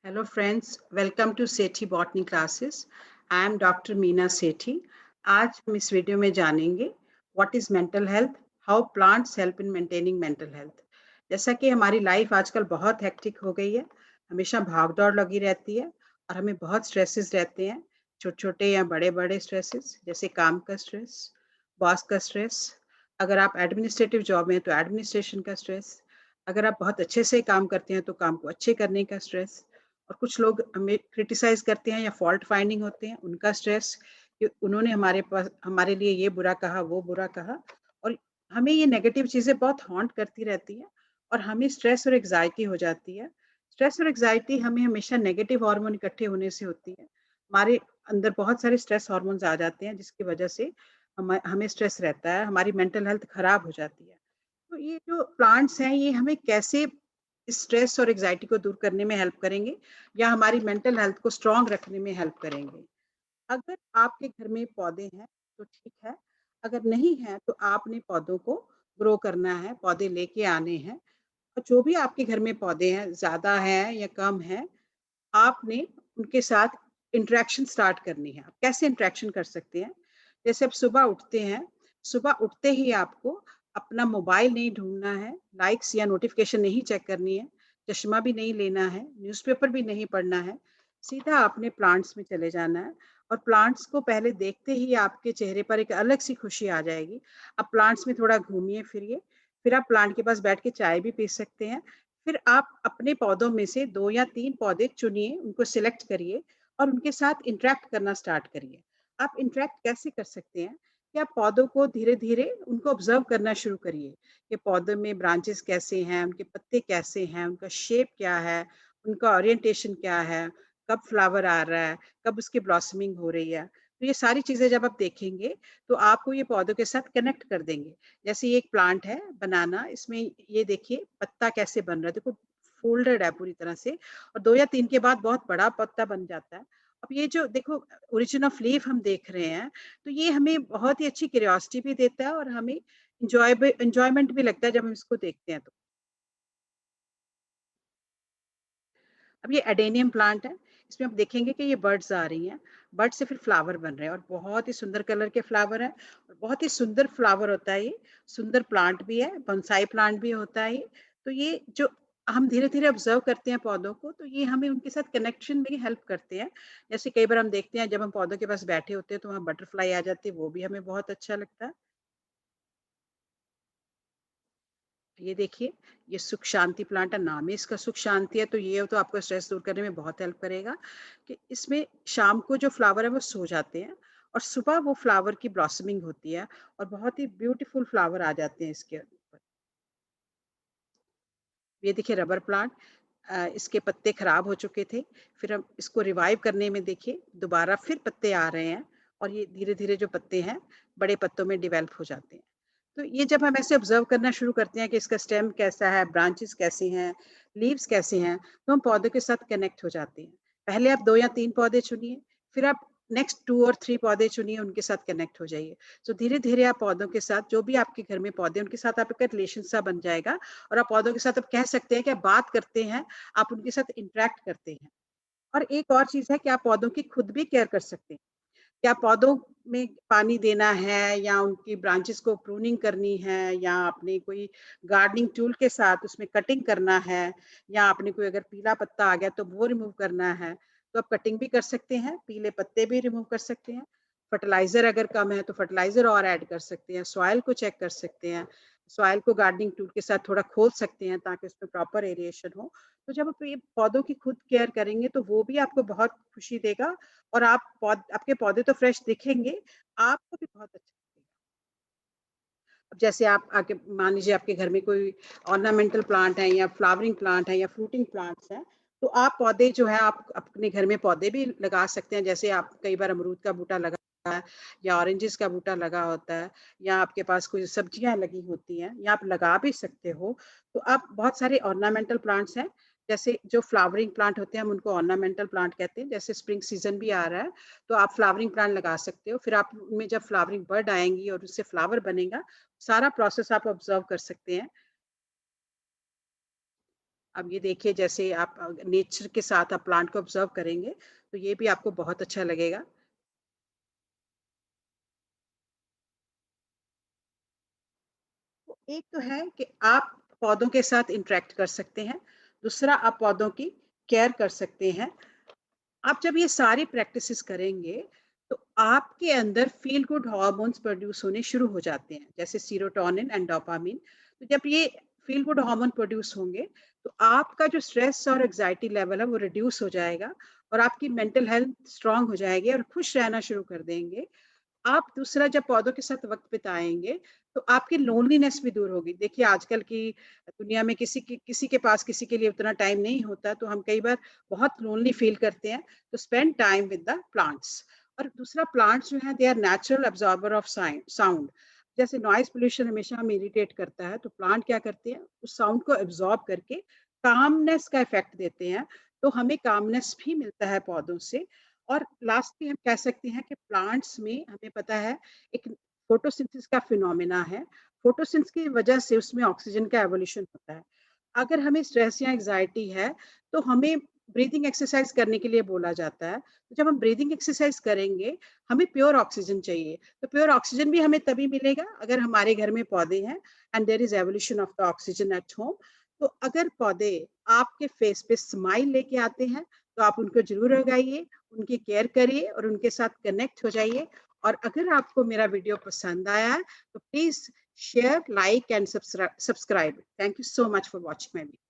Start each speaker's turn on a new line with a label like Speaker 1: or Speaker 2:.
Speaker 1: Hello friends, welcome to Sethi botany classes. I am doctor Meena Sethi. आज हम इस वीडियो में जानेंगे what is mental health, how plants help in maintaining mental health. जैसा कि हमारी लाइफ आजकल बहुत हेक्टिक हो गई है, हमेशा भाग दौड़ लगी रहती है और हमें बहुत स्ट्रेसेस रहते हैं, छोटे छोटे या बड़े बड़े स्ट्रेसेस, जैसे काम का स्ट्रेस, बॉस का स्ट्रेस, अगर आप एडमिनिस्ट्रेटिव जॉब में हैं तो एडमिनिस्ट्रेशन का स्ट्रेस, अगर आप बहुत अच्छे से काम करते हैं तो काम को अच्छे करने का स्ट्रेस, और कुछ लोग हमें क्रिटिसाइज करते हैं या फॉल्ट फाइंडिंग होते हैं, उनका स्ट्रेस कि उन्होंने हमारे पास हमारे लिए ये बुरा कहा, वो बुरा कहा, और हमें ये नेगेटिव चीज़ें बहुत हॉन्ट करती रहती हैं और हमें स्ट्रेस और एग्जाइटी हो जाती है। स्ट्रेस और एग्जाइटी हमें हमेशा नेगेटिव हार्मोन इकट्ठे होने से होती है। हमारे अंदर बहुत सारे स्ट्रेस हार्मोन्स आ जाते हैं जिसकी वजह से हमें स्ट्रेस रहता है, हमारी मेंटल हेल्थ खराब हो जाती है। तो ये जो प्लांट्स हैं ये हमें कैसे स्ट्रेस और एग्जाइटी को दूर करने में हेल्प करेंगे या हमारी मेंटल हेल्थ को स्ट्रांग रखने में हेल्प करेंगे। अगर आपके घर में पौधे हैं तो ठीक है, अगर नहीं है तो आपने पौधों को ग्रो करना है, पौधे लेके आने हैं। और जो भी आपके घर में पौधे हैं, ज़्यादा हैं या कम हैं, आपने उनके साथ इंटरेक्शन स्टार्ट करनी है। आप कैसे इंटरेक्शन कर सकते हैं? जैसे आप सुबह उठते हैं, सुबह उठते ही आपको अपना मोबाइल नहीं ढूँढना है, लाइक्स या नोटिफ़िकेशन नहीं चेक करनी है, चश्मा भी नहीं लेना है, न्यूज़पेपर भी नहीं पढ़ना है। सीधा आपने प्लांट्स में चले जाना है और प्लांट्स को पहले देखते ही आपके चेहरे पर एक अलग-सी खुशी आ जाएगी। आप प्लांट्स में थोड़ा घूमिए-फिरिए, फिर आप प्लांट के पास बैठ के चाय भी पी सकते हैं। फिर आप अपने पौधों में से 2 या 3 पौधे चुनिए, उनको सिलेक्ट करिए और उनके साथ इंटरैक्ट करना स्टार्ट करिए। आप इंटरैक्ट कैसे कर सकते हैं कि आप पौधों को धीरे-धीरे उनको ऑब्ज़र्व करना शुरू करिए कि पौधों में ब्रांचेस कैसे हैं, उनके पत्ते कैसे हैं, उनका शेप क्या है, उनका ओरिएंटेशन क्या है, कब फ्लावर आ रहा है, कब उसकी ब्लॉसमिंग हो रही है। तो ये सारी चीज़ें जब आप देखेंगे, तो आपको ये पौधों के साथ कनेक्ट कर देंगे। जैसे ये एक प्लांट है बनाना, इसमें ये देखिए पत्ता कैसे बन रहा है, देखो फोल्डेड है पूरी तरह से और 2 या 3 के बाद बहुत बड़ा पत्ता बन जाता है। अब ये जो देखो ओरिजिन ऑफ लीफ हम देख रहे हैं, तो ये हमें बहुत ही अच्छी क्यूरियोसिटी भी देता है और हमें एन्जॉयमेंट भी लगता है जब हम इसको देखते हैं तो। अब ये एडेनियम प्लांट है, इसमें आप देखेंगे कि ये बर्ड्स आ रही हैं, बर्ड से फिर फ्लावर बन रहे हैं और बहुत ही सुंदर कलर के फ्लावर हैं और बहुत ही सुंदर फ्लावर होता है ये, सुंदर प्लांट भी है, बोनसाई प्लांट भी होता है ये। तो ये जो हम धीरे-धीरे ऑब्ज़र्व करते हैं पौधों को, तो ये हमें उनके साथ कनेक्शन में हेल्प करते हैं। जैसे कई बार हम देखते हैं जब हम पौधों के पास बैठे होते हैं, तो वहाँ बटरफ्लाई आ जाती है, वो भी हमें बहुत अच्छा लगता है। ये देखिए, ये सुख शांति प्लांट है, नाम ही इसका सुख शांति है, तो ये तो आपको स्ट्रेस दूर करने में बहुत हेल्प करेगा कि इसमें शाम को जो फ्लावर है वो सो जाते हैं और सुबह वो फ्लावर की ब्लॉसमिंग होती है और बहुत ही ब्यूटीफुल फ्लावर आ जाते हैं इसके ऊपर। ये देखिए रबर प्लांट, इसके पत्ते खराब हो चुके थे, फिर हम इसको रिवाइव करने में देखिए दोबारा फिर पत्ते आ रहे हैं और ये धीरे-धीरे जो पत्ते हैं, बड़े पत्तों में डेवलप हो जाते हैं। तो ये जब हम ऐसे ऑब्जर्व करना शुरू करते हैं कि इसका स्टेम कैसा है, ब्रांचेस कैसी हैं, लीव्स कैसे हैं, तो हम पौधों के साथ कनेक्ट हो जाते हैं। पहले आप 2 या 3 पौधे चुनिए, फिर आप नेक्स्ट 2 और 3 पौधे चुनिए, उनके साथ कनेक्ट हो जाइए। तो धीरे-धीरे आप पौधों के साथ जो भी आपके घर में पौधे हैं, उनके साथ आपका रिलेशन सा बन जाएगा और आप पौधों के साथ आप कह सकते हैं कि आप बात करते हैं, आप उनके साथ इंटरैक्ट करते हैं। और एक और चीज़ है कि आप पौधों की खुद भी केयर कर सकते हैं। क्या पौधों में पानी देना है या उनकी ब्रांचेस को प्रूनिंग करनी है या आपने कोई गार्डनिंग टूल के साथ उसमें कटिंग करना है या आपने कोई अगर पीला पत्ता आ गया तो वो रिमूव करना है, तो आप कटिंग भी कर सकते हैं, पीले पत्ते भी रिमूव कर सकते हैं। फर्टिलाइज़र अगर कम है तो फर्टिलाइज़र और ऐड कर सकते हैं, सॉइल को चेक कर सकते हैं, सॉइल को गार्डनिंग टूल के साथ थोड़ा खोद सकते हैं ताकि उसमें प्रॉपर एरिएशन हो। तो जब आप ये पौधों की खुद केयर करेंगे तो वो भी आपको बहुत खुशी देगा और आपके पौधे तो फ्रेश दिखेंगे, आपको भी बहुत अच्छा लगेगा। अब जैसे आप आके मान लीजिए आपके घर में कोई ऑर्नामेंटल प्लांट है या फ्लावरिंग प्लांट है या फ्रूटिंग प्लांट्स हैं, तो आप पौधे जो है आप अपने घर में पौधे भी लगा सकते हैं। जैसे आप कई बार अमरूद का बूटा लगा है या ऑरेंजेस का बूटा लगा होता है या आपके पास कोई सब्जियाँ लगी होती हैं या आप लगा भी सकते हो। तो आप बहुत सारे ऑर्नामेंटल प्लांट्स हैं, जैसे जो फ्लावरिंग प्लांट होते हैं हम उनको ऑर्नामेंटल प्लांट कहते हैं। जैसे स्प्रिंग सीज़न भी आ रहा है, तो आप फ्लावरिंग प्लांट लगा सकते हो। फिर आप उनमें जब फ्लावरिंग बड आएँगी और उससे फ्लावर बनेगा, सारा प्रोसेस आप ऑब्जर्व कर सकते हैं। अब ये देखिए, जैसे आप नेचर के साथ आप प्लांट को ऑब्जर्व करेंगे तो ये भी आपको बहुत अच्छा लगेगा। तो एक तो है कि आप पौधों के साथ इंटरेक्ट कर सकते हैं, दूसरा आप पौधों की केयर कर सकते हैं। आप जब ये सारी प्रैक्टिसेस करेंगे तो आपके अंदर फील गुड हार्मोन्स प्रोड्यूस होने शुरू हो जाते हैं, जैसे सीरोटोनिन एंड डोपामिन। तो जब ये फील गुड हार्मोन प्रोड्यूस होंगे तो आपका जो स्ट्रेस और एग्जाइटी लेवल है वो रिड्यूस हो जाएगा और आपकी मेंटल हेल्थ स्ट्रांग हो जाएगी और खुश रहना शुरू कर देंगे। आप दूसरा जब पौधों के साथ वक़्त बिताएँगे, तो आपकी लोनलीनेस भी दूर होगी। देखिए आजकल की दुनिया में किसी के पास किसी के लिए उतना टाइम नहीं होता, तो हम कई बार बहुत लोनली फ़ील करते हैं, तो spend time with the plants. और दूसरा, प्लांट्स जो हैं they are natural absorber of sound. जैसे नॉइज़ पॉल्यूशन हमेशा हमें इरिटेट करता है, तो प्लांट क्या करते हैं, उस साउंड को अब्ज़ॉर्ब करके कामनेस का इफ़ेक्ट देते हैं, तो हमें कामनेस भी मिलता है पौधों से। और लास्टली हम कह सकते हैं कि प्लांट्स में हमें पता है एक फोटोसिंथेसिस का फिनोमेना है। फोटोसिंथेसिस की वजह से उसमें ऑक्सीजन का एवोल्यूशन होता है। अगर हमें स्ट्रेस या एंग्जायटी है तो हमें ब्रीथिंग एक्सरसाइज करने के लिए बोला जाता है। तो जब हम ब्रीथिंग एक्सरसाइज करेंगे, हमें प्योर ऑक्सीजन चाहिए। तो प्योर ऑक्सीजन भी हमें तभी मिलेगा अगर हमारे घर में पौधे हैं and there is evolution of the oxygen at home. तो अगर पौधे आपके फेस पे स्माइल लेके आते हैं तो आप उनको जरूर लगाइए, उनकी केयर करिए और उनके साथ कनेक्ट हो जाइए। और अगर आपको मेरा वीडियो पसंद आया है तो please share, like and subscribe. Thank you so much for watching my video.